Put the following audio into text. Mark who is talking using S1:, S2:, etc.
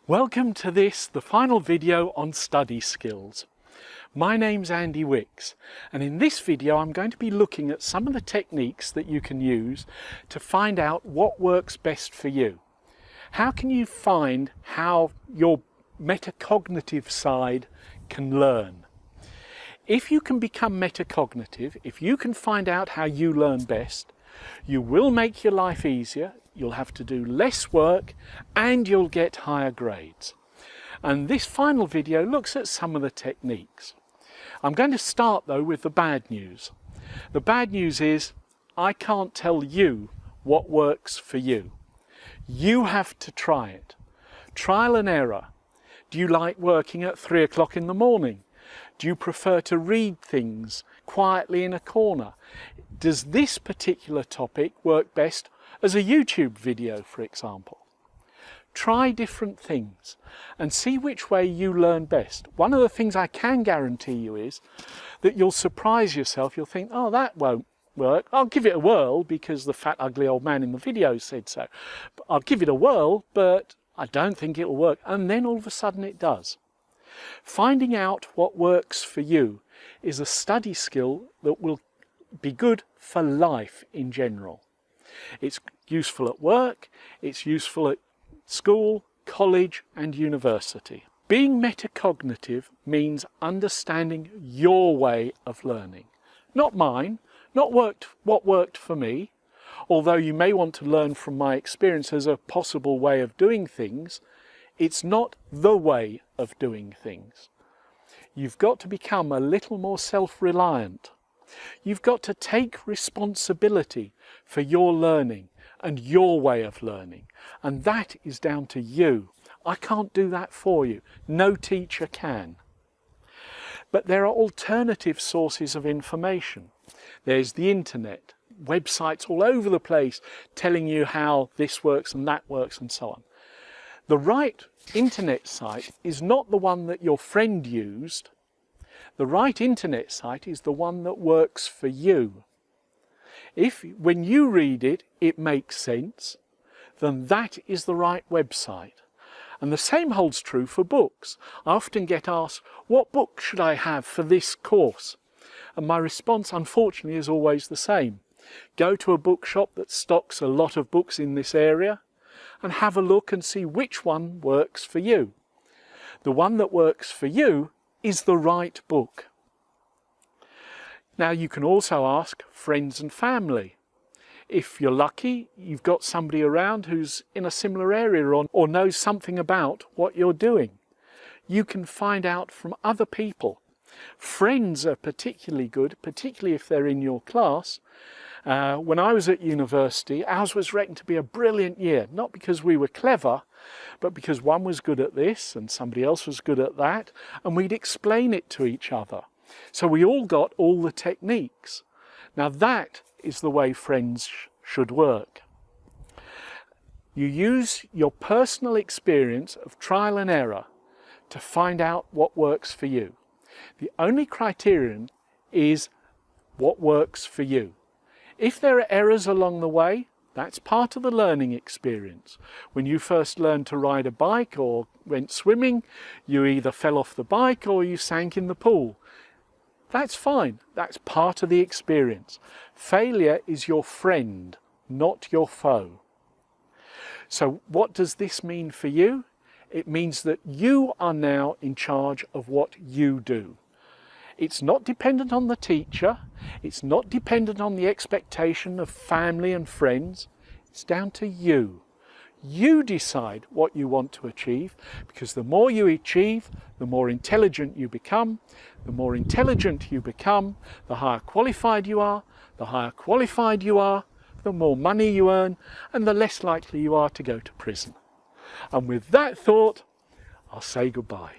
S1: Welcome to the final video on study skills. My name's Andy Wicks, and in this video I'm going to be looking at some of the techniques that you can use to find out what works best for you. How can you find how your metacognitive side can learn? If you can become metacognitive, if you can find out how you learn best, you will make your life easier, you'll have to do less work, and you'll get higher grades. And this final video looks at some of the techniques. I'm going to start though with the bad news. The bad news is I can't tell you what works for you. You have to try it. Trial and error. Do you like working at 3 o'clock in the morning? Do you prefer to read things quietly in a corner? Does this particular topic work best as a YouTube video, for example? Try different things and see which way you learn best. One of the things I can guarantee you is that you'll surprise yourself. You'll think, oh, that won't work. I'll give it a whirl because the fat, ugly old man in the video said so. I'll give it a whirl, but I don't think it'll work. And then all of a sudden it does. Finding out what works for you is a study skill that will be good for life in general. It's useful at work, it's useful at school, college and university. Being metacognitive means understanding your way of learning, not mine, not what worked for me. Although you may want to learn from my experience as a possible way of doing things, it's not the way of doing things. You've got to become a little more self-reliant. You've got to take responsibility for your learning and your way of learning. And that is down to you. I can't do that for you. No teacher can. But there are alternative sources of information. There's the internet, websites all over the place telling you how this works and that works and so on. The right internet site is not the one that your friend used. The right internet site is the one that works for you. If when you read it, it makes sense, then that is the right website. And the same holds true for books. I often get asked, what book should I have for this course? And my response, unfortunately, is always the same. Go to a bookshop that stocks a lot of books in this area and have a look and see which one works for you. The one that works for you is the right book. Now you can also ask friends and family. If you're lucky, you've got somebody around who's in a similar area or knows something about what you're doing. You can find out from other people. Friends are particularly good, particularly if they're in your class. When I was at university, ours was reckoned to be a brilliant year, not because we were clever, but because one was good at this and somebody else was good at that, and we'd explain it to each other. So we all got all the techniques. Now that is the way friends should work. You use your personal experience of trial and error to find out what works for you. The only criterion is what works for you. If there are errors along the way, that's part of the learning experience. When you first learned to ride a bike or went swimming, you either fell off the bike or you sank in the pool. That's fine. That's part of the experience. Failure is your friend, not your foe. So what does this mean for you? It means that you are now in charge of what you do. It's not dependent on the teacher. It's not dependent on the expectation of family and friends. It's down to you. You decide what you want to achieve, because the more you achieve, the more intelligent you become. The more intelligent you become, the higher qualified you are. The higher qualified you are, the more money you earn, and the less likely you are to go to prison. And with that thought, I'll say goodbye.